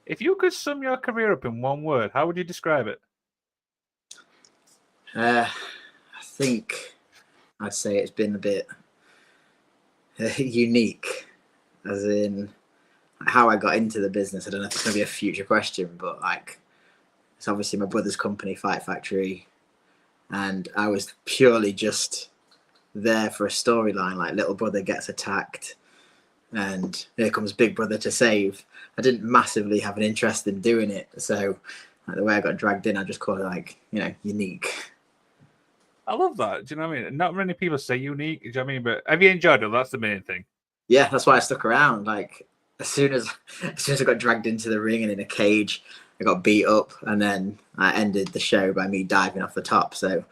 If you could sum your career up in one word, how would you describe it? I think I'd say it's been a bit unique, as in how I got into the business. I don't know if it's going to be a future question, but like, it's obviously my brother's company, Fight Factory, and I was purely just there for a storyline. Like, little brother gets attacked, and here comes big brother to save. I didn't massively have an interest in doing it, so like, the way I got dragged in, I just call it like, unique. I love that. Do you know what I mean? Not many people say unique. Do you know what I mean? But have you enjoyed it? That's the main thing. Yeah, that's why I stuck around. Like, as soon as I got dragged into the ring and in a cage, I got beat up, and then I ended the show by me diving off the top. So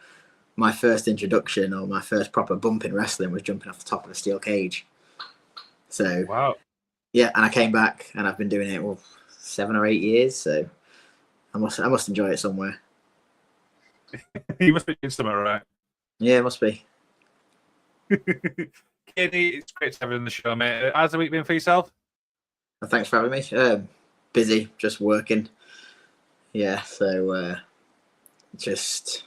my first introduction, or my first proper bump in wrestling, was jumping off the top of a steel cage. So wow. Yeah, and I came back, and I've been doing it 7 or 8 years. So I must enjoy it somewhere. You must be doing something right. Yeah, it must be. Katie, it's great to have you on the show, mate. How's the week been for yourself? Thanks for having me. Busy, just working. Yeah, so just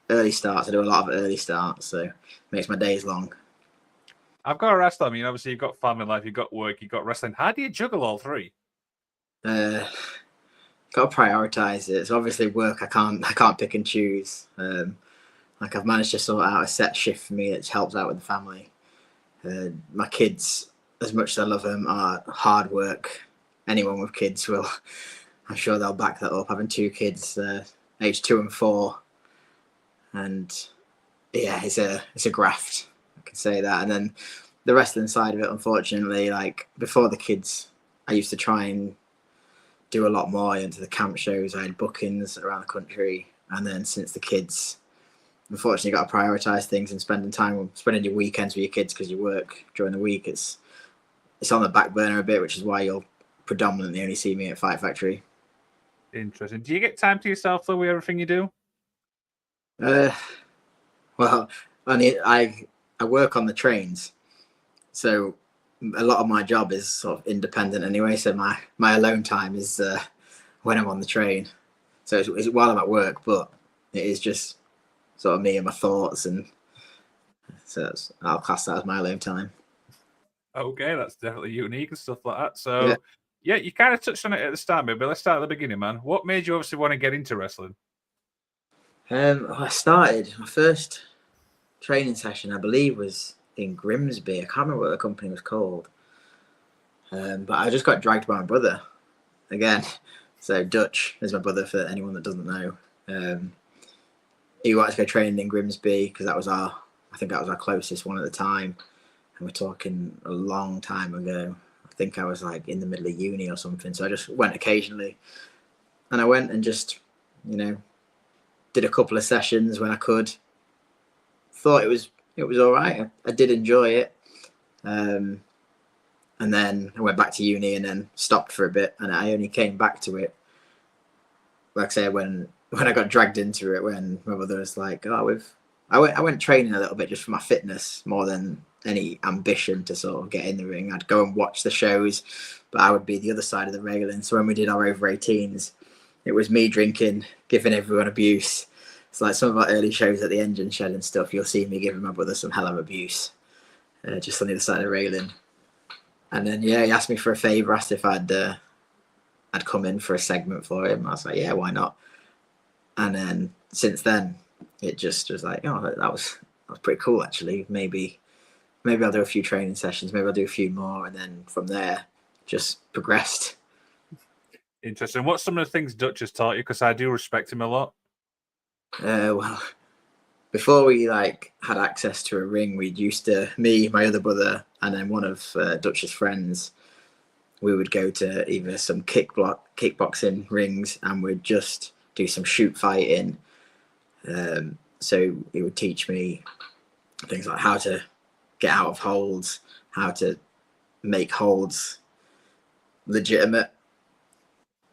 early starts. I do a lot of early starts, so it makes my days long. I've got to ask, I mean, obviously you've got family life, you've got work, you've got wrestling. How do you juggle all three? Got to prioritize it. So obviously work, I can't pick and choose. Like, I've managed to sort out a set shift for me, which helps out with the family. My kids, as much as I love them, are hard work. Anyone with kids will, I'm sure they'll back that up. Having 2 kids, aged 2 and 4, and yeah, it's a graft. I can say that. And then the wrestling side of it, unfortunately, like, before the kids, I used to try and do a lot more into the camp shows. I had bookings around the country, and then since the kids, unfortunately, got to prioritize things, and spending your weekends with your kids because you work during the week. It's on the back burner a bit, which is why you'll predominantly only see me at Fight Factory. Interesting. Do you get time to yourself though with everything you do? Well, I work on the trains, so a lot of my job is sort of independent anyway. So my alone time is when I'm on the train. So it's while I'm at work, but it is just sort of me and my thoughts, and so I'll class that as my alone time. Okay, that's definitely unique and stuff like that. So yeah, you kind of touched on it at the start, but let's start at the beginning, man. What made you obviously want to get into wrestling? I started my first training session, I believe, was in Grimsby. I can't remember what the company was called, but I just got dragged by my brother again. So Dutch is my brother, for anyone that doesn't know. He wanted to go training in Grimsby because I think that was our closest one at the time, and we're talking a long time ago. I think I was like in the middle of uni or something, so I just went occasionally, and I went and just, did a couple of sessions when I could. Thought it was all right. I did enjoy it, and then I went back to uni and then stopped for a bit, and I only came back to it, like I say, when I got dragged into it, when my brother was like, I went training a little bit just for my fitness more than any ambition to sort of get in the ring. I'd go and watch the shows, but I would be the other side of the railing. So when we did our over 18s, it was me drinking, giving everyone abuse. It's like some of our early shows at the engine shed and stuff, you'll see me giving my brother some hell of abuse, just on the other side of the railing. And then, he asked me for a favour, asked if I'd come in for a segment for him. I was like, yeah, why not? And then since then, it just was like, oh, that was pretty cool, actually. Maybe I'll do a few training sessions, maybe I'll do a few more, and then from there, just progressed. Interesting. What's some of the things Dutch has taught you? Because I do respect him a lot. Well, before we had access to a ring, me, my other brother, and then one of Dutch's friends, we would go to either some kickboxing rings, and we'd just do some shoot fighting. So he would teach me things like how to get out of holds, how to make holds legitimate.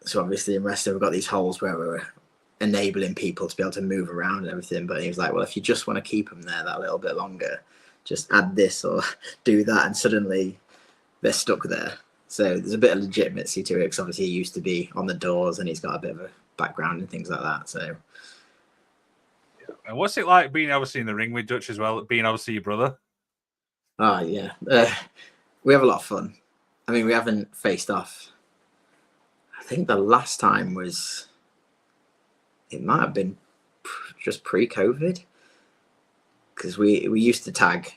So obviously in wrestling, we've got these holds where we're enabling people to be able to move around and everything. But he was like, well, if you just want to keep them there that little bit longer, just add this or do that, and suddenly they're stuck there. So there's a bit of legitimacy to it because obviously he used to be on the doors and he's got a bit of a background and things like that. So, and what's it like being obviously in the ring with Dutch as well, being obviously your brother? oh yeah, we have a lot of fun. I mean, we haven't faced off. I think the last time was, it might have been just pre-COVID, because we used to tag,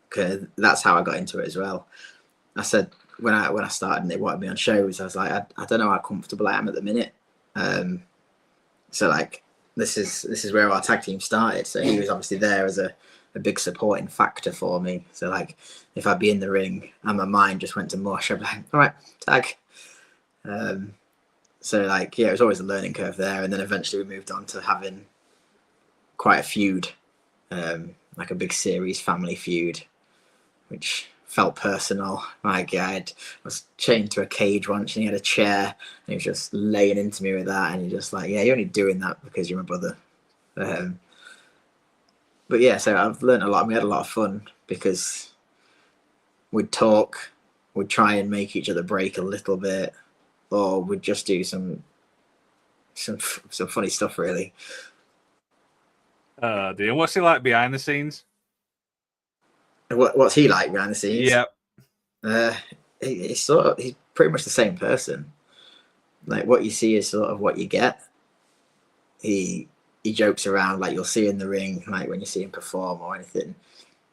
because that's how I got into it as well. I said when I started and they wanted me on shows, I was like, I don't know how comfortable I am at the minute. So like this is where our tag team started. So he was obviously there as a big supporting factor for me. So like if I'd be in the ring and my mind just went to mush, I'd be like, all right, tag. So like yeah, it was always a learning curve there, and then eventually we moved on to having quite a feud, like a big series family feud, which felt personal. Like I was chained to a cage once, and he had a chair, and he was just laying into me with that, and you're just like, yeah, you're only doing that because you're my brother. But yeah, so I've learned a lot, and we had a lot of fun because we'd talk, we'd try and make each other break a little bit, or we'd just do some funny stuff, really. Dear, what's he like behind the scenes? What's he like behind the scenes? Yeah. He's pretty much the same person. Like what you see is sort of what you get. He jokes around, like you'll see in the ring, like when you see him perform or anything,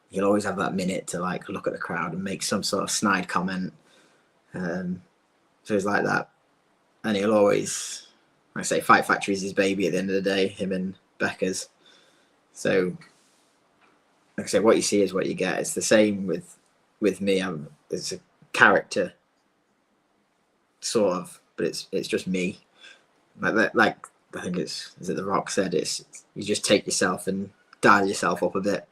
he'll always have that minute to like look at the crowd and make some sort of snide comment. So he's like that, and he'll always, like I say, Fight Factory is his baby at the end of the day. Him and Becca's. So, like I say, what you see is what you get. It's the same with me. It's a character, sort of, but it's just me. Like that. Like I think is it The Rock said, it's you just take yourself and dial yourself up a bit,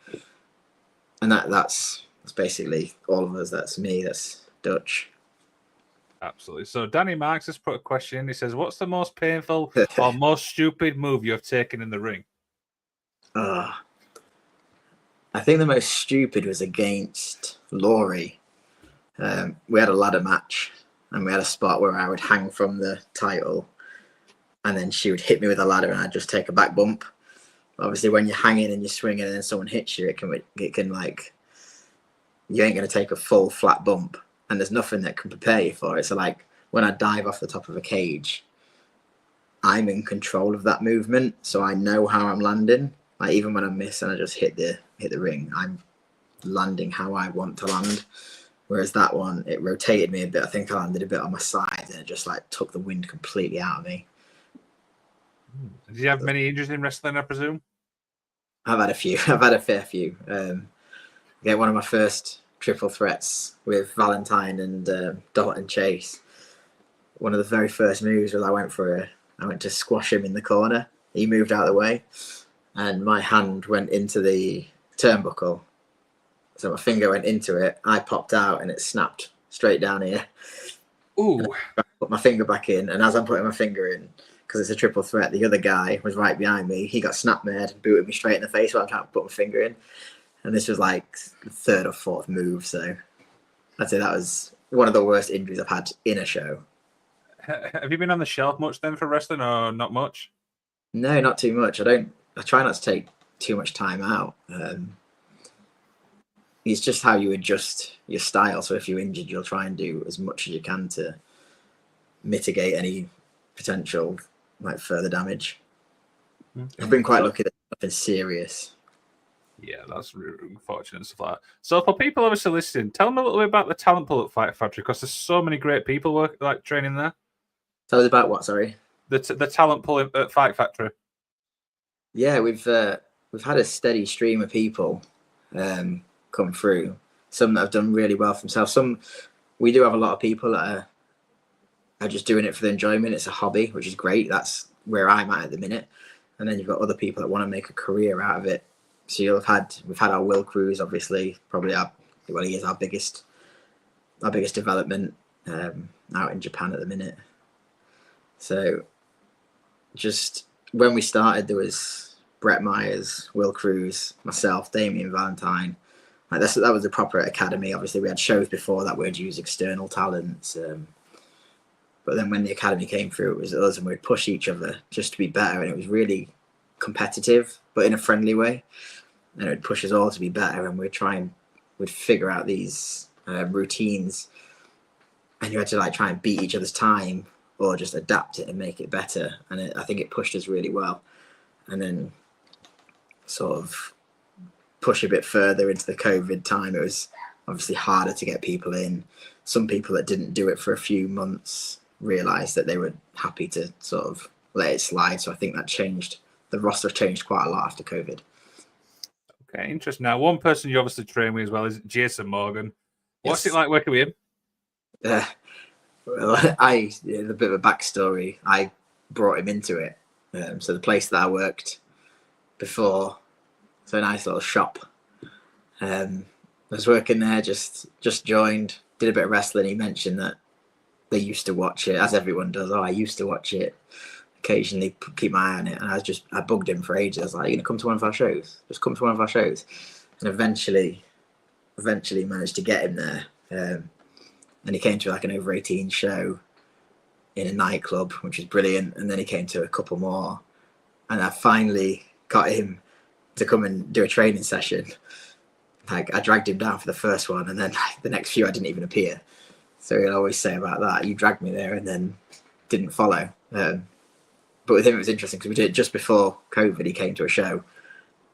and that's basically all of us. That's me. That's Dutch. Absolutely. So Danny Marks has put a question in. He says, what's the most painful or most stupid move you have taken in the ring? I think the most stupid was against Laurie. We had a ladder match, and we had a spot where I would hang from the title, and then she would hit me with a ladder, and I'd just take a back bump. Obviously, when you're hanging and you're swinging, and then someone hits you, it can like, you ain't gonna take a full flat bump, and there's nothing that can prepare you for it. So like when I dive off the top of a cage, I'm in control of that movement, so I know how I'm landing. Like even when I miss and I just hit the ring, I'm landing how I want to land. Whereas that one, it rotated me a bit. I think I landed a bit on my side, and it just like took the wind completely out of me. Did you have many injuries in wrestling, I presume? I've had a few. I've had a fair few. Yeah, one of my first triple threats with Valentine and Dalton Chase. One of the very first moves was I went to squash him in the corner. He moved out of the way, and my hand went into the turnbuckle. So my finger went into it. I popped out, and it snapped straight down here. Ooh! I put my finger back in, and as I'm putting my finger in, because it's a triple threat, the other guy was right behind me. He got snap mad and booted me straight in the face while I'm trying to put my finger in. And this was like the third or fourth move. So I'd say that was one of the worst injuries I've had in a show. Have you been on the shelf much then for wrestling, or not much? No, not too much. I try not to take too much time out. It's just how you adjust your style. So if you're injured, you'll try and do as much as you can to mitigate any potential like further damage. I've been quite lucky that nothing serious. Yeah, that's really unfortunate and stuff like that. So for people obviously listening, tell them a little bit about the talent pool at Fight Factory, because there's so many great people work like training there. Tell us about what? Sorry. The talent pool at Fight Factory. Yeah, we've had a steady stream of people come through. Some that have done really well for themselves. We do have a lot of people that are just doing it for the enjoyment. It's a hobby, which is great. That's where I'm at the minute. And then you've got other people that want to make a career out of it. So we've had our Will Cruz, obviously, probably he is our biggest development out in Japan at the minute. So just when we started, there was Brett Myers, Will Cruz, myself, Damien Valentine, Like that was the proper academy. Obviously, we had shows before that we'd use external talents. But then when the academy came through, it was us, and we'd push each other just to be better. And it was really competitive, but in a friendly way. And it would push us all to be better. And we'd figure out these routines. And you had to like try and beat each other's time or just adapt it and make it better. And I think it pushed us really well. And then sort of push a bit further into the COVID time, it was obviously harder to get people in. Some people that didn't do it for a few months realised that they were happy to sort of let it slide. So I think that changed. The roster changed quite a lot after COVID. Okay, interesting. Now, one person you obviously train with as well is Jason Morgan. What's it like working with him? Well, a bit of a backstory. I brought him into it. So the place that I worked before, so a nice little shop. I was working there, just joined, did a bit of wrestling. He mentioned that they used to watch it, as everyone does. Oh, I used to watch it. Occasionally keep my eye on it. And I bugged him for ages. I was like, "You're gonna come to one of our shows? Just come to one of our shows." And eventually managed to get him there. And he came to like an over 18 show in a nightclub, which was brilliant. And then he came to a couple more. And I finally got him to come and do a training session. Like I dragged him down for the first one, and then the next few I didn't even appear. So he'll always say about that, "You dragged me there and then didn't follow." But with him, it was interesting because we did it just before COVID. He came to a show,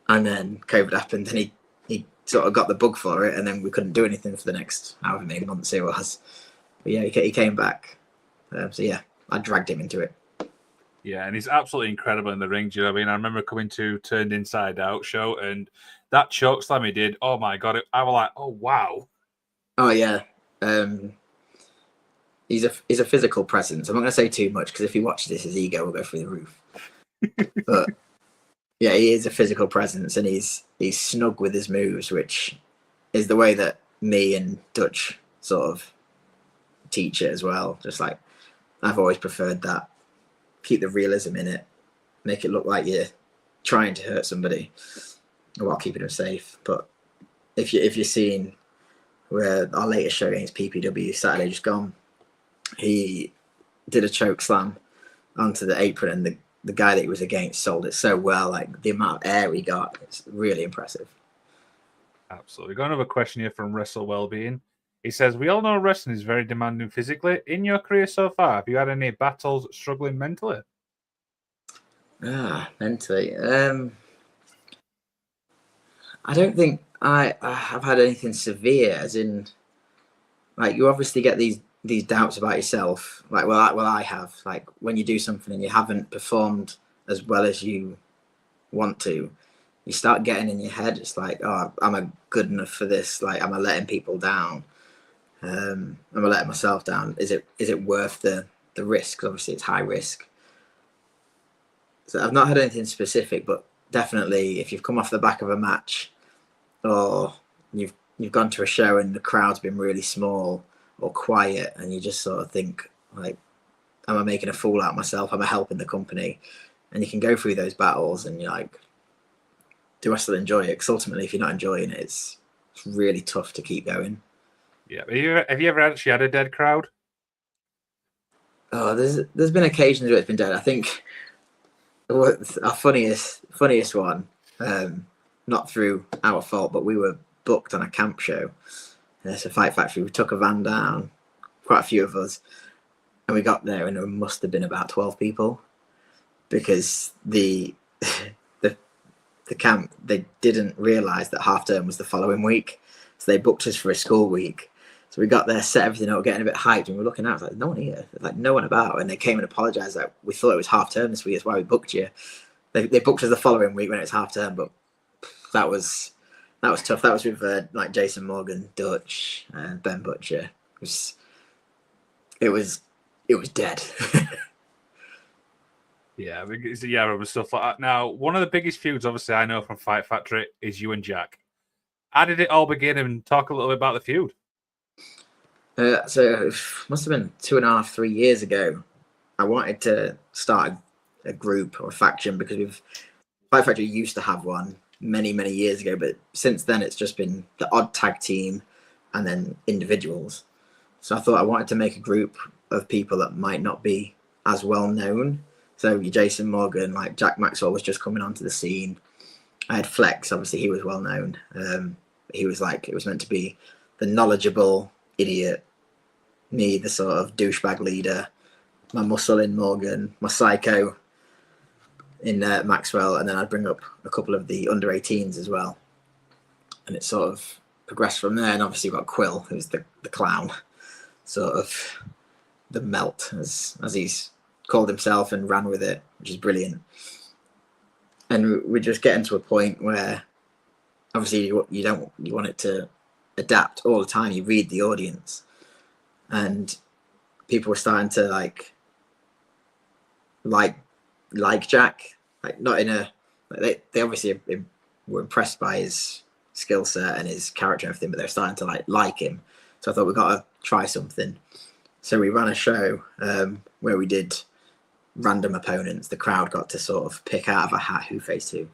and then COVID happened, and he sort of got the bug for it, and then we couldn't do anything for the next however many months it was. But yeah, he came back. So yeah, I dragged him into it. Yeah, and he's absolutely incredible in the ring. Do you know what I mean? I remember coming to Turned Inside Out show, and that choke slam he did, oh my God, I was like, oh wow. Oh yeah. He's a physical presence. I'm not going to say too much because if he watches this, his ego will go through the roof. But yeah, he is a physical presence, and he's snug with his moves, which is the way that me and Dutch sort of teach it as well. Just like I've always preferred that. Keep the realism in it, make it look like you're trying to hurt somebody while keeping them safe. But if you're seeing where our latest show against PPW Saturday just gone, he did a choke slam onto the apron, and the guy that he was against sold it so well. Like the amount of air he got, it's really impressive. Absolutely. Got another question here from Wrestle Wellbeing. He says, "We all know wrestling is very demanding physically. In your career so far, have you had any battles struggling mentally?" Mentally. I don't think I have had anything severe, as in, like, you obviously get these doubts about yourself. Like, well, I have. Like, when you do something and you haven't performed as well as you want to, you start getting in your head. It's like, oh, am I good enough for this? Like, am I letting people down? Am I letting myself down? Is it worth the risk? 'Cause obviously it's high risk. So I've not had anything specific, but definitely if you've come off the back of a match, or you've gone to a show and the crowd's been really small or quiet, and you just sort of think, like, am I making a fool out of myself? Am I helping the company? And you can go through those battles and you're like, do I still enjoy it? Because ultimately, if you're not enjoying it, it's really tough to keep going. Yeah. Have you ever actually had a dead crowd? Oh, there's been occasions where it's been dead. I think our funniest one, not through our fault, but we were booked on a camp show. It's a Fight Factory. We took a van down, quite a few of us, and we got there, and there must have been about 12 people, because the camp, they didn't realise that half term was the following week, so they booked us for a school week. So we got there, set everything up, getting a bit hyped, and we were looking out, like, no one here, like no one about. And they came and apologised, like, we thought it was half term this week, that's why we booked you. They booked us the following week when it was half term, but that was tough. That was with like Jason Morgan, Dutch, Ben Butcher. It was dead. Yeah, and stuff like that. Now, one of the biggest feuds, obviously, I know from Fight Factory is you and Jack. How did it all begin? And talk a little bit about the feud. So it must have been 2.5, 3 years ago. I wanted to start a group or a faction, because Fight Factory used to have one, many, many years ago. But since then, it's just been the odd tag team and then individuals. So I thought I wanted to make a group of people that might not be as well known. So your Jason Morgan, like Jack Maxwell was just coming onto the scene. I had Flex, obviously he was well known. He was like, it was meant to be the knowledgeable idiot, me, the sort of douchebag leader, my muscle in Morgan, my psycho in Maxwell, and then I'd bring up a couple of the under 18s as well. And it sort of progressed from there. And obviously you've got Quill, who's the clown, sort of the melt, as he's called himself, and ran with it, which is brilliant. And we're just getting to a point where obviously you want it to adapt all the time. You read the audience, and people were starting to like Jack, like not in a like they obviously were impressed by his skill set and his character and everything, but they're starting to like him. So I thought we got to try something. So we ran a show where we did random opponents. The crowd got to sort of pick out of a hat who faced who,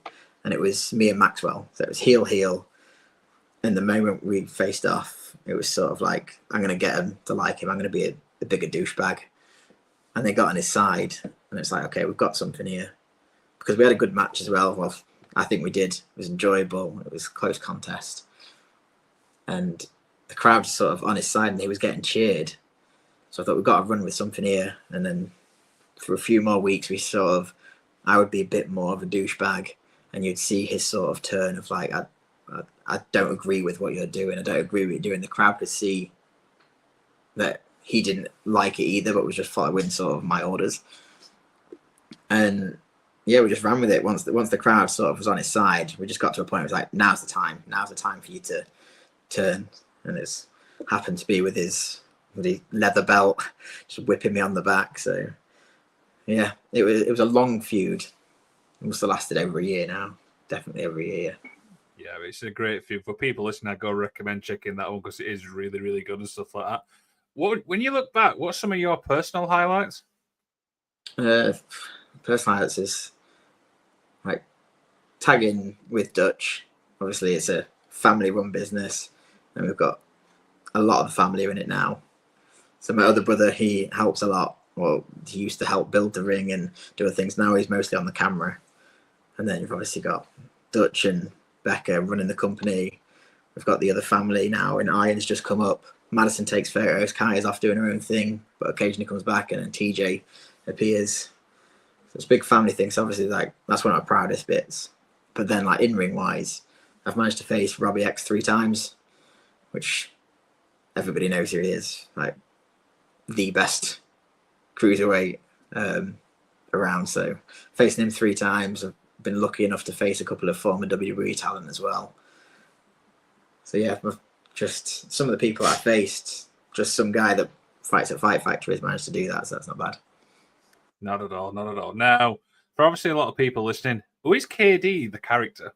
and it was me and Maxwell. So it was heel. And the moment we faced off, it was sort of like, I'm going to get him to like him. I'm going to be a bigger douchebag. And they got on his side, and it's like, okay, we've got something here. Because we had a good match as well. Well, I think we did. It was enjoyable. It was a close contest. And the crowd was sort of on his side, and he was getting cheered. So I thought, we've got to run with something here. And then for a few more weeks, I would be a bit more of a douchebag, and you'd see his sort of turn of like, I don't agree with what you're doing. I don't agree with what you're doing. The crowd could see that he didn't like it either, but was just following sort of my orders. And yeah, we just ran with it. Once the crowd sort of was on his side, we just got to a point where it was like, now's the time for you to turn. And it's happened to be with his leather belt, just whipping me on the back. So yeah, it was a long feud. It must have lasted over a year now. Definitely over a year. Yeah, it's a great feud. For people listening, I go recommend checking that one because it is really, really good and stuff like that. When you look back, what's some of your personal highlights? Personal highlights is like tagging with Dutch. Obviously, it's a family-run business, and we've got a lot of the family in it now. So my other brother, he helps a lot. Well, he used to help build the ring and do other things. Now he's mostly on the camera. And then you've obviously got Dutch and Becca running the company. We've got the other family now, and Iron's just come up. Madison takes photos. Kai is off doing her own thing, but occasionally comes back, and then TJ appears. So it's a big family thing. So obviously, like, that's one of my proudest bits. But then, like, in ring wise, I've managed to face Robbie X 3 times, which everybody knows who he is. Like, the best cruiserweight around. So facing him 3 times. I've been lucky enough to face a couple of former WWE talent as well. So yeah, just some of the people I faced, just some guy that fights at Fight Factory has managed to do that, so that's not bad. Not at all, not at all. Now, for obviously a lot of people listening, who is KD, the character?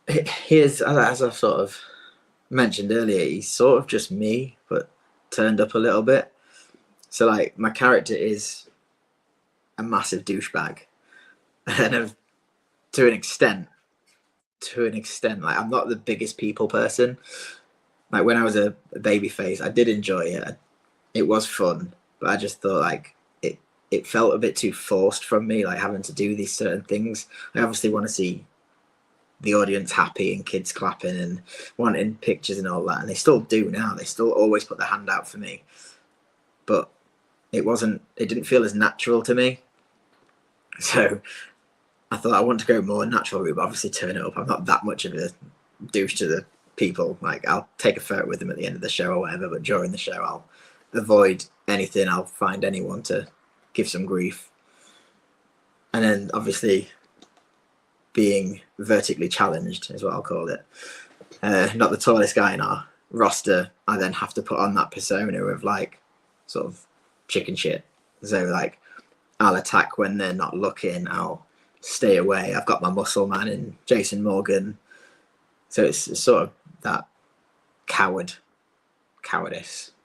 He is, as I've sort of mentioned earlier, he's sort of just me, but turned up a little bit. So like, my character is a massive douchebag, and to an extent, like, I'm not the biggest people person. Like, when I was a baby face, I did enjoy it. It was fun, but I just thought like it felt a bit too forced from me, like having to do these certain things. I obviously want to see the audience happy and kids clapping and wanting pictures and all that, and they still do now. They still always put their hand out for me, but it didn't feel as natural to me. So I thought I want to go more natural route, but obviously turn it up. I'm not that much of a douche to the people. Like, I'll take a photo with them at the end of the show or whatever, but during the show I'll avoid anything. I'll find anyone to give some grief. And then obviously being vertically challenged is what I'll call it. Not the tallest guy in our roster, I then have to put on that persona of like sort of chicken shit. So like, I'll attack when they're not looking. I'll stay away. I've got my muscle man in Jason Morgan. So it's sort of that cowardice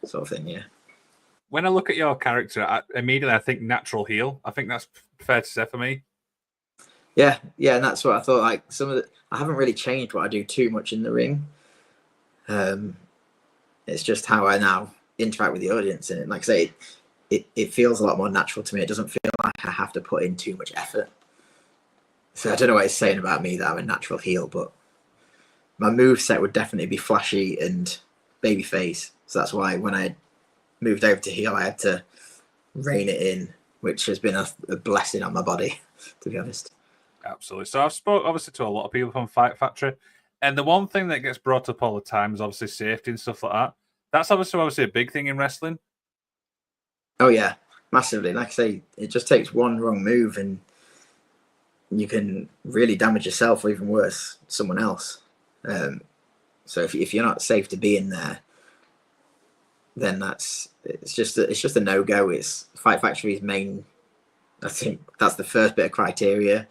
sort of thing, yeah. When I look at your character, immediately I think natural heel. I think that's fair to say for me. Yeah, and that's what I thought. Like I haven't really changed what I do too much in the ring. It's just how I now interact with the audience, and like I say, it feels a lot more natural to me. It doesn't feel like I have to put in too much effort. So I don't know what it's saying about me that I'm a natural heel, but my move set would definitely be flashy and babyface. So that's why when I moved over to heel, I had to rein it in, which has been a blessing on my body, to be honest. Absolutely. So I've spoke obviously to a lot of people from Fight Factory, and the one thing that gets brought up all the time is obviously safety and stuff like that. That's obviously a big thing in wrestling. Oh yeah, massively. Like I say, it just takes one wrong move and you can really damage yourself, or even worse, someone else. So if you're not safe to be in there, then it's just a no go. It's Fight Factory's main. I think that's the first bit of criteria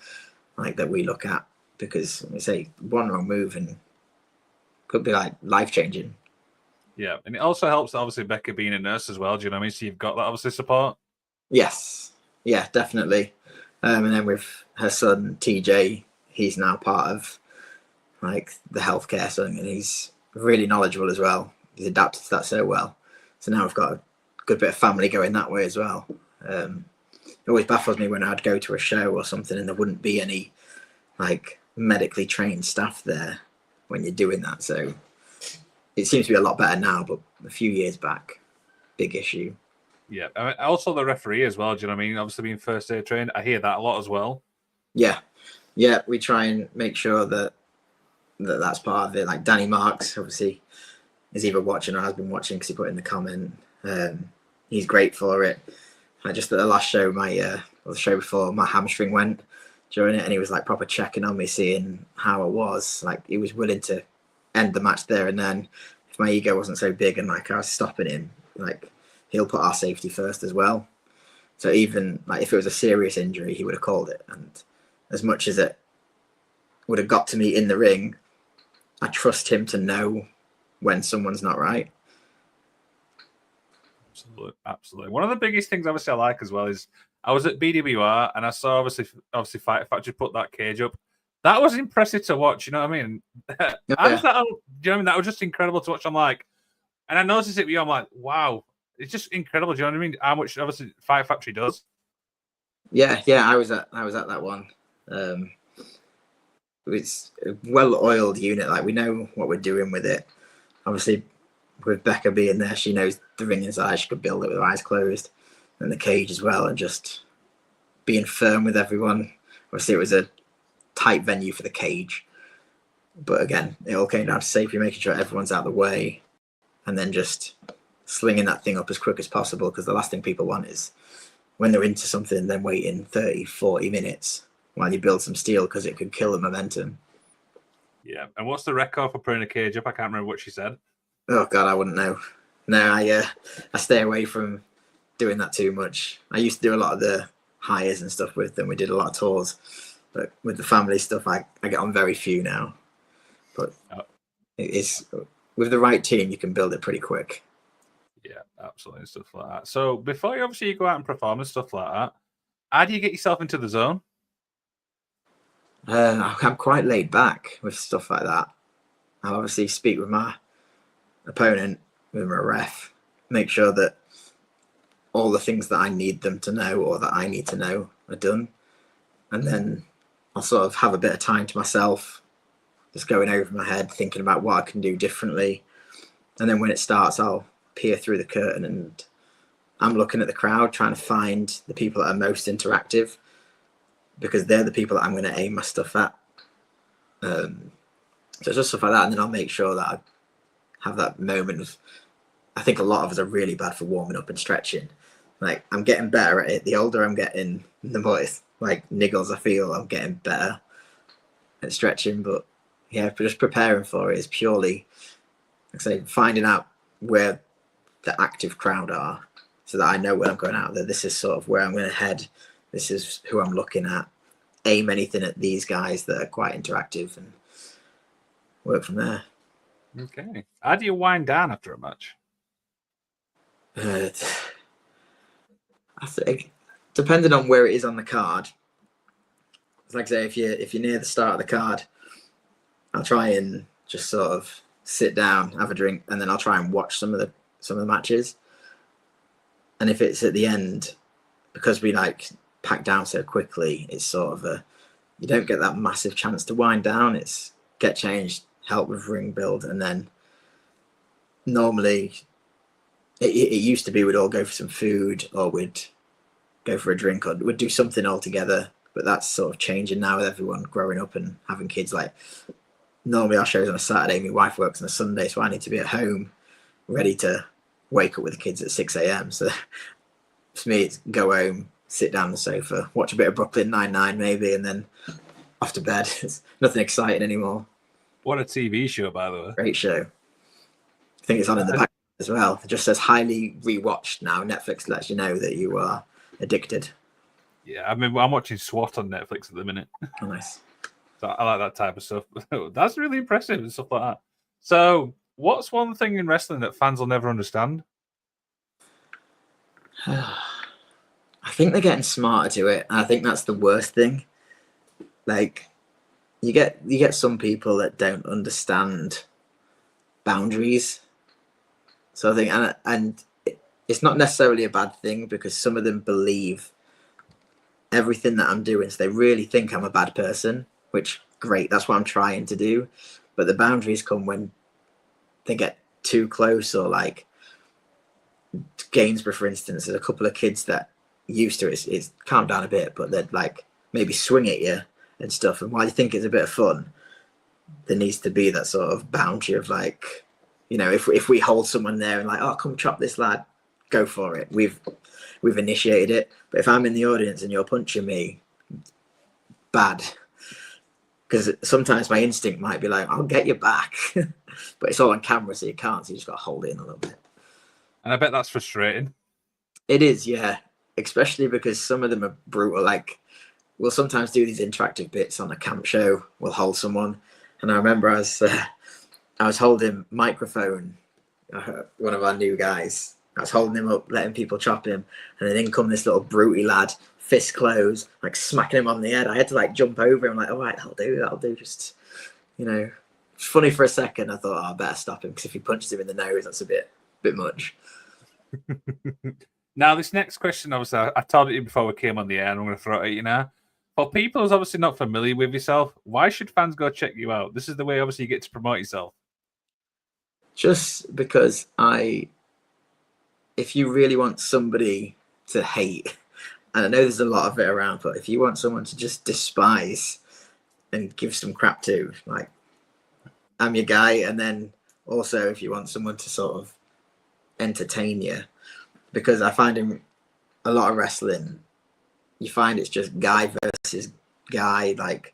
like that we look at, because I say one wrong move and could be like life changing. Yeah, and it also helps obviously Becca being a nurse as well. Do you know what I mean? So you've got that obviously support. Yes, yeah, definitely. And then with her son TJ, he's now part of like the healthcare thing, and he's really knowledgeable as well. He's adapted to that so well. So now we've got a good bit of family going that way as well. It always baffles me when I'd go to a show or something and there wouldn't be any like medically trained staff there when you're doing that. So it seems to be a lot better now, but a few years back, big issue. Yeah, I mean, also the referee as well. Do you know what I mean? Obviously being first aid trained, I hear that a lot as well. Yeah, we try and make sure that's part of it. Like Danny Marks, obviously, is either watching or has been watching because he put in the comment. He's great for it. Just at the last show, the show before, my hamstring went during it, and he was like proper checking on me, seeing how I was. Like he was willing to end the match there and then. If my ego wasn't so big and like I was stopping him, like he'll put our safety first as well. So even like if it was a serious injury, he would have called it. And as much as it would have got to me in the ring, I trust him to know when someone's not right. Absolutely. One of the biggest things obviously I like as well is I was at BWR and I saw obviously Fight Factory put that cage up. That was impressive to watch, you know what I mean? How does that, do you know what I mean? That was just incredible to watch. I'm like, and I noticed it with you, I'm like, wow, it's just incredible. Do you know what I mean? How much obviously Fight Factory does. Yeah, I was at that one. It's a well-oiled unit. Like we know what we're doing with it. Obviously, with Becca being there, she knows the ring inside. She could build it with her eyes closed, and the cage as well, and just being firm with everyone. Obviously, it was a tight venue for the cage, but again, it all came down to safety, making sure everyone's out of the way, and then just slinging that thing up as quick as possible. Because the last thing people want is when they're into something, then waiting 30, 40 minutes while you build some steel, because it could kill the momentum. Yeah, and what's the record for putting a cage up? I can't remember what she said. Oh God, I wouldn't know. No, I stay away from doing that too much. I used to do a lot of the hires and stuff with them. We did a lot of tours, but with the family stuff, I get on very few now. But it's with the right team, you can build it pretty quick. Yeah, absolutely, stuff like that. So before you go out and perform and stuff like that, how do you get yourself into the zone? I'm quite laid back with stuff like that. I'll obviously speak with my opponent, with my ref, make sure that all the things that I need them to know or that I need to know are done. And then I'll sort of have a bit of time to myself, just going over my head, thinking about what I can do differently. And then when it starts, I'll peer through the curtain and I'm looking at the crowd, trying to find the people that are most interactive, because they're the people that I'm going to aim my stuff at. So just stuff like that. And then I'll make sure that I have that moment of, I think a lot of us are really bad for warming up and stretching. Like I'm getting better at it. The older I'm getting, the more it's like niggles I feel I'm getting better at stretching. But yeah, just preparing for it is purely, like I say, finding out where the active crowd are, so that I know when I'm going out there, this is sort of where I'm going to head. This is who I'm looking at. Aim anything at these guys that are quite interactive and work from there. Okay. How do you wind down after a match? I think, depending on where it is on the card, It's like I say, if you're near the start of the card, I'll try and just sort of sit down, have a drink, and then I'll try and watch some of the matches. And if it's at the end, because we like pack down so quickly, it's sort of you don't get that massive chance to wind down. It's get changed, help with ring build, and then normally it used to be we'd all go for some food or we'd go for a drink or we'd do something all together. But that's sort of changing now with everyone growing up and having kids. Like normally our show's on a Saturday, my wife works on a Sunday, so I need to be at home ready to wake up with the kids at 6 a.m. So for me, it's go home, sit down on the sofa, watch a bit of Brooklyn Nine-Nine maybe, and then off to bed. It's nothing exciting anymore. What a TV show, by the way. Great show. I think it's on in the back as well. It just says highly rewatched now. Netflix lets you know that you are addicted. Yeah, I mean, I'm watching SWAT on Netflix at the minute. Oh, nice. So I like that type of stuff. That's really impressive and stuff like that. So, what's one thing in wrestling that fans will never understand? I think they're getting smarter to it. And I think that's the worst thing. Like, you get some people that don't understand boundaries. So I think, and it's not necessarily a bad thing because some of them believe everything that I'm doing, so they really think I'm a bad person, which great, that's what I'm trying to do. But the boundaries come when they get too close, or like Gainsborough, for instance, there's a couple of kids that used to it's calmed down a bit, but they'd like maybe swing at you and stuff. And while you think it's a bit of fun, there needs to be that sort of boundary of like, you know, if we hold someone there and like, oh, come chop this lad, go for it. We've initiated it. But if I'm in the audience and you're punching me, bad. Because sometimes my instinct might be like, I'll get you back. But it's all on camera, so you can't. So you just got to hold it in a little bit. And I bet that's frustrating. It is, yeah. Especially because some of them are brutal. Like, we'll sometimes do these interactive bits on a camp show. We'll hold someone. And I remember I was holding microphone, one of our new guys. I was holding him up, letting people chop him, and then in come this little brutey lad, fist closed, like smacking him on the head. I had to like jump over him, like, all right, that'll do. Just, you know, it's funny for a second. I thought, oh, I better stop him because if he punches him in the nose, that's a bit much. Now, this next question, obviously, I told you before we came on the air, and I'm going to throw it at you now. For people who's obviously not familiar with yourself, why should fans go check you out? This is the way, obviously, you get to promote yourself. Just because if you really want somebody to hate, and I know there's a lot of it around, but if you want someone to just despise and give some crap to, like, I'm your guy. And then also if you want someone to sort of entertain you, because I find in a lot of wrestling, you find it's just guy versus guy, like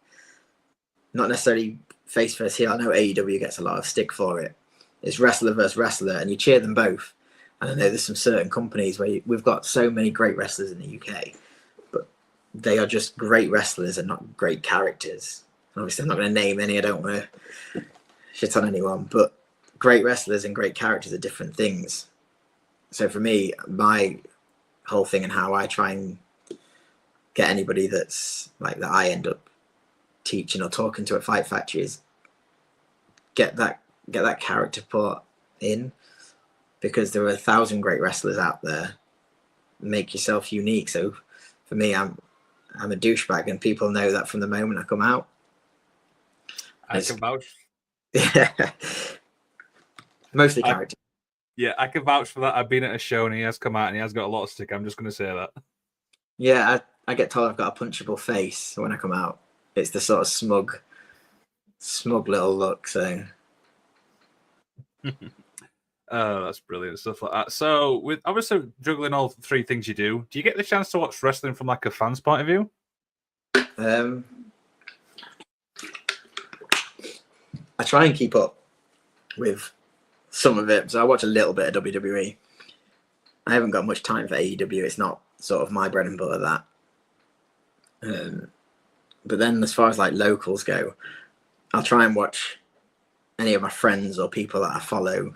not necessarily face versus heel. I know AEW gets a lot of stick for it. It's wrestler versus wrestler, and you cheer them both. And I know there's some certain companies where we've got so many great wrestlers in the UK, but they are just great wrestlers and not great characters. And obviously, I'm not going to name any. I don't want to shit on anyone, but great wrestlers and great characters are different things. So for me, my whole thing and how I try and get anybody that's like that I end up teaching or talking to at Fight Factory is get that character part in, because there are 1,000 great wrestlers out there. Make yourself unique. So for me, I'm a douchebag, and people know that from the moment I come out. I can vouch. Yeah. Mostly character. Yeah, I can vouch for that. I've been at a show and he has come out and he has got a lot of stick. I'm just going to say that. Yeah, I get told I've got a punchable face when I come out. It's the sort of smug little look. So, oh, that's brilliant stuff like that. So, with obviously juggling all three things you do you get the chance to watch wrestling from like a fan's point of view? I try and keep up with some of it. So I watch a little bit of WWE. I haven't got much time for AEW. It's not sort of my bread and butter, that. But then as far as like locals go, I'll try and watch any of my friends or people that I follow.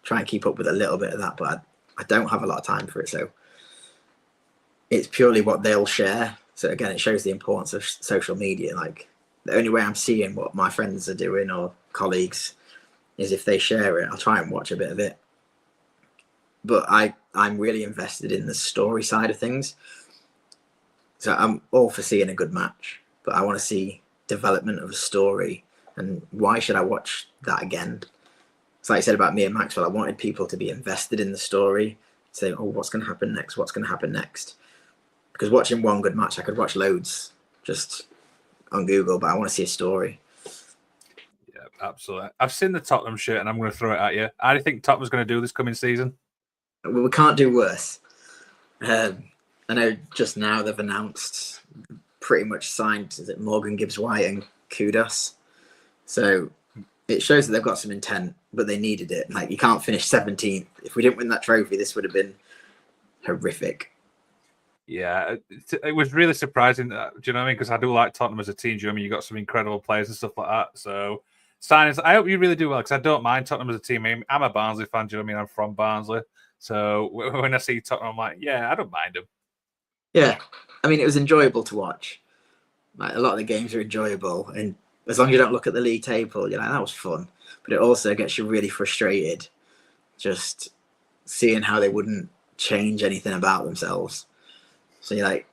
Try and keep up with a little bit of that, but I don't have a lot of time for it. So it's purely what they'll share. So again, it shows the importance of social media. Like the only way I'm seeing what my friends are doing or colleagues is if they share it. I'll try and watch a bit of it. But I'm really invested in the story side of things. So I'm all for seeing a good match, but I want to see development of a story. And why should I watch that again? It's like I said about me and Maxwell. I wanted people to be invested in the story, say, "Oh, what's going to happen next? What's going to happen next?" Because watching one good match, I could watch loads just on Google, but I want to see a story. Yeah, absolutely. I've seen the Tottenham shirt, and I'm going to throw it at you. How do you think Tottenham's going to do this coming season? Well, we can't do worse. I know just now they've announced pretty much signed, is it Morgan Gibbs-White and Kudos? So it shows that they've got some intent, but they needed it. Like, you can't finish 17th. If we didn't win that trophy, this would have been horrific. Yeah, it was really surprising. Do you know what I mean? Because I do like Tottenham as a team. Do you know what I mean? You got some incredible players and stuff like that. So signings, I hope you really do well, because I don't mind Tottenham as a team. I'm a Barnsley fan. Do you know what I mean? I'm from Barnsley. So when I see Tottenham, I'm like, yeah, I don't mind them. Yeah, I mean, it was enjoyable to watch. Like, a lot of the games are enjoyable, and as long as you don't look at the league table, you're like, that was fun. But it also gets you really frustrated just seeing how they wouldn't change anything about themselves. So you're like,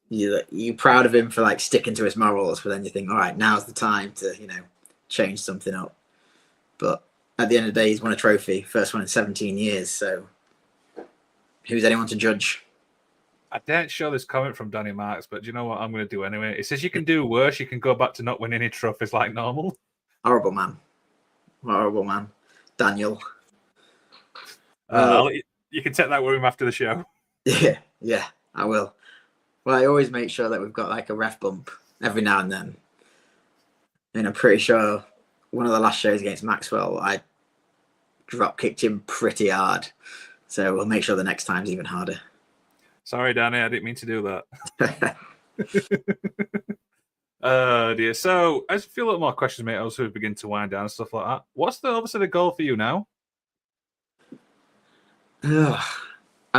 you're proud of him for like sticking to his morals, but then you think, all right, now's the time to, change something up. But at the end of the day, he's won a trophy, first one in 17 years. So who's anyone to judge? I daren't show this comment from Danny Marks, but do you know what I'm going to do anyway? It says you can do worse. You can go back to not winning any trophies like normal. Horrible man. Horrible man. Daniel. You can take that with him after the show. Yeah, I will. Well, I always make sure that we've got like a ref bump every now and then. And I'm pretty sure one of the last shows against Maxwell, I drop kicked him pretty hard. So we'll make sure the next time's even harder. Sorry, Danny, I didn't mean to do that. Oh dear. So as a few little more questions, mate, also we begin to wind down and stuff like that. What's obviously the goal for you now? I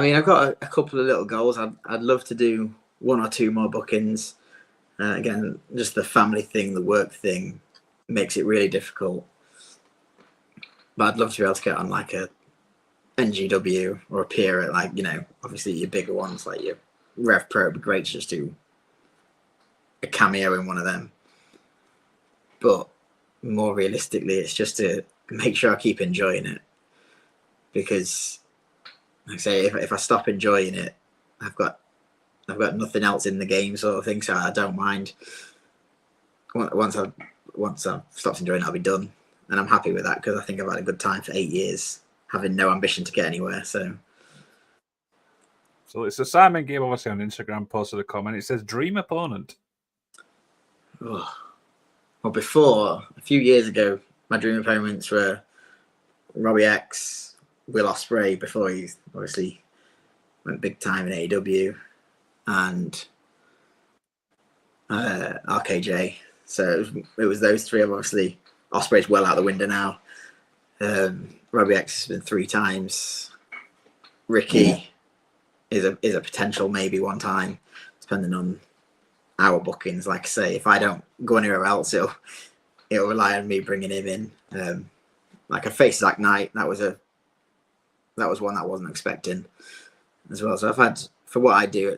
mean, I've got a couple of little goals. I'd love to do one or two more bookings. Again, just the family thing, the work thing makes it really difficult. But I'd love to be able to get on like a NGW or appear at like, obviously your bigger ones like your Rev Pro. It'd be great to just do a cameo in one of them. But more realistically, it's just to make sure I keep enjoying it. Because, like I say, if I stop enjoying it, I've got nothing else in the game, sort of thing. So I don't mind. Once I've stopped enjoying it, I'll be done, and I'm happy with that because I think I've had a good time for 8 years, having no ambition to get anywhere. So it's a Simon Gabe obviously on Instagram posted a comment. It says dream opponent. Oh. Well, before a few years ago, my dream opponents were Robbie X, Will Ospreay before he obviously went big time in AEW, and RKJ. So it was those three. Obviously, Ospreay's well out the window now. Robbie X has been 3 times. Ricky is a potential maybe one time, depending on our bookings. Like I say, if I don't go anywhere else, it'll rely on me bringing him in. Like I faced Zach Knight. That was one that I wasn't expecting as well. So I've had, for what I do,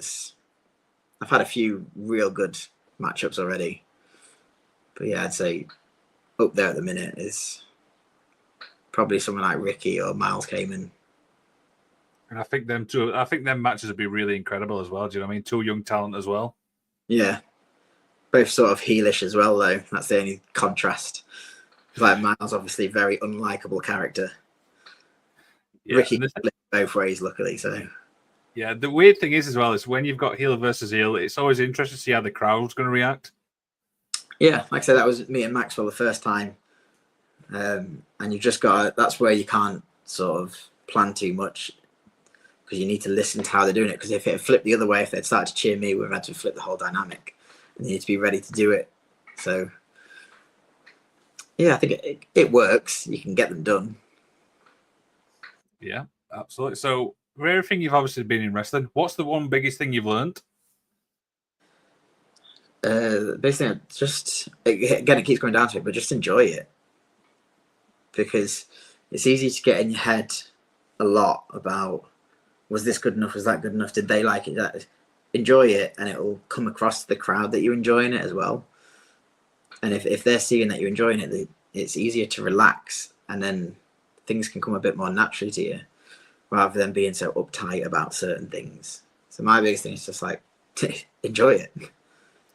I've had a few real good matchups already. But yeah, I'd say up there at the minute is probably someone like Ricky or Miles Kamen. And I think them matches would be really incredible as well. Do you know what I mean? 2 young talent as well. Yeah. Both sort of heelish as well, though. That's the only contrast. Like Miles, obviously, very unlikable character. Yeah, Ricky both ways, luckily. So yeah, the weird thing is as well is when you've got heel versus heel, it's always interesting to see how the crowd's going to react. Yeah, like I said, that was me and Maxwell the first time, and you've just got that's where you can't sort of plan too much because you need to listen to how they're doing it. Because if it flipped the other way, if they'd started to cheer me, we've had to flip the whole dynamic, and you need to be ready to do it. So yeah, I think it works. You can get them done. Yeah, absolutely. So, for everything you've obviously been in wrestling, what's the one biggest thing you've learned? Basically, just again, it keeps going down to it, but just enjoy it, because it's easy to get in your head a lot about, was this good enough? Was that good enough? Did they like it? Enjoy it, and it will come across to the crowd that you're enjoying it as well. And if they're seeing that you're enjoying it, it's easier to relax, and then things can come a bit more naturally to you, rather than being so uptight about certain things. So my biggest thing is just like, enjoy it.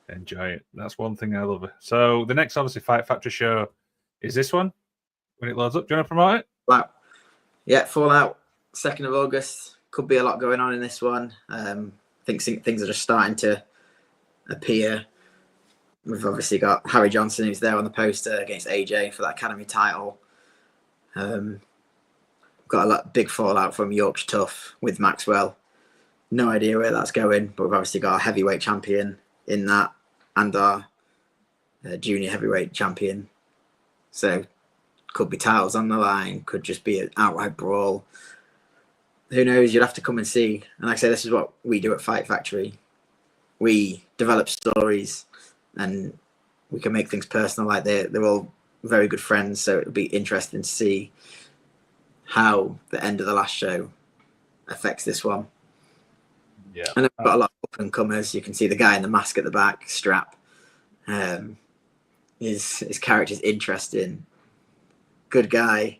Enjoy it. That's one thing I love. So the next, obviously, Fight Factory show is this one. When it loads up, do you want to promote it? Wow. Yeah, Fallout, 2nd of August. Could be a lot going on in this one. I think things are just starting to appear. We've obviously got Harry Johnson, who's there on the poster, against AJ for that Academy title. Got a big fallout from Yorkshire Tough with Maxwell. No idea where that's going, but we've obviously got a heavyweight champion in that, and our junior heavyweight champion. So could be titles on the line, could just be an outright brawl. Who knows? You'd have to come and see. And like I say, this is what we do at Fight Factory. We develop stories, and we can make things personal. Like they're all very good friends, so it'll be interesting to see how the end of the last show affects this one. Yeah, and I've got a lot of up and comers. You can see the guy in the mask at the back, Strap. His character's interesting. Good guy,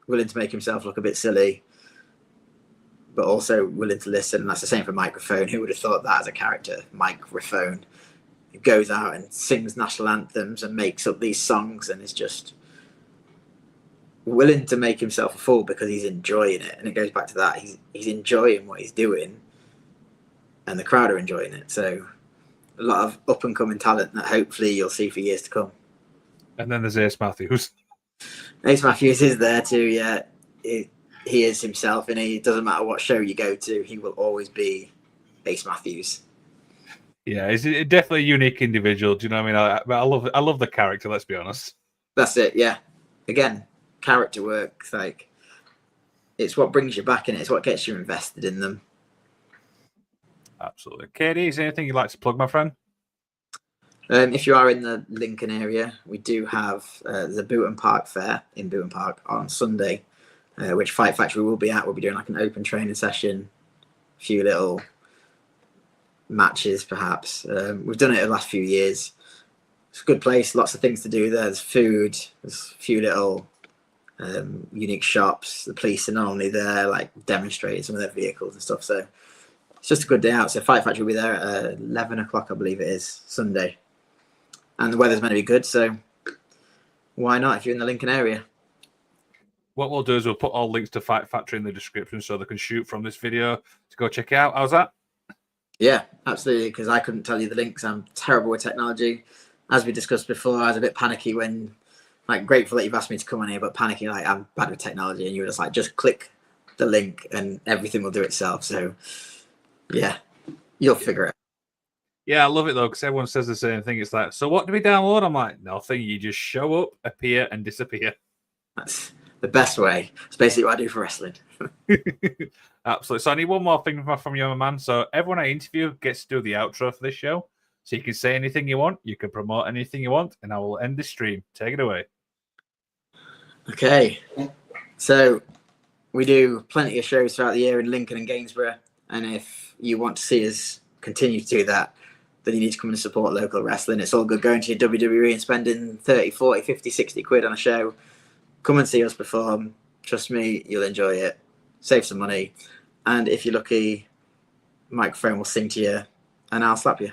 willing to make himself look a bit silly, but also willing to listen. And that's the same for Microphone. Who would have thought that as a character? Microphone. He goes out and sings national anthems and makes up these songs, and is just willing to make himself a fool because he's enjoying it. And it goes back to that. He's enjoying what he's doing, and the crowd are enjoying it. So a lot of up and coming talent that hopefully you'll see for years to come. And then there's Ace Matthews. Ace Matthews is there too, yeah. He is himself, and it doesn't matter what show you go to, he will always be Ace Matthews. Yeah, he's definitely a unique individual. Do you know what I mean? I love the character, let's be honest. That's it, yeah. Again, character work, like, it's what brings you back in it. It's what gets you invested in them. Absolutely. Katie, is there anything you'd like to plug, my friend? If you are in the Lincoln area, we do have the Booton Park Fair in Booton Park on Sunday, which Fight Factory will be at. We'll be doing like an open training session, a few little matches perhaps. We've done it the last few years. It's a good place, lots of things to do there. There's food, there's a few little unique shops. The police are normally there, like demonstrating some of their vehicles and stuff. So it's just a good day out. So Fight Factory will be there at 11 o'clock, I believe it is, Sunday. And the weather's meant to be good, so why not if you're in the Lincoln area? What we'll do is we'll put all links to Fight Factory in the description so they can shoot from this video to go check it out. How's that? Yeah, absolutely, because I couldn't tell you the links. I'm terrible with technology. As we discussed before, I was a bit panicky when, like, grateful that you've asked me to come on here, but panicky, like, I'm bad with technology, and you were just like, just click the link and everything will do itself. So, yeah, you'll figure it out. Yeah, I love it though, because everyone says the same thing. It's like, so what do we download? I'm like, nothing. You just show up, appear, and disappear. That's the best way. It's basically what I do for wrestling. Absolutely. So I need one more thing from you, my man. So everyone I interview gets to do the outro for this show. So you can say anything you want, you can promote anything you want, and I will end the stream. Take it away. Okay. So we do plenty of shows throughout the year in Lincoln and Gainsborough. And if you want to see us continue to do that, then you need to come and support local wrestling. It's all good going to your WWE and spending 30, 40, 50, 60 quid on a show. Come and see us perform. Trust me, you'll enjoy it. Save some money. And if you're lucky, Microphone will sing to you and I'll slap you.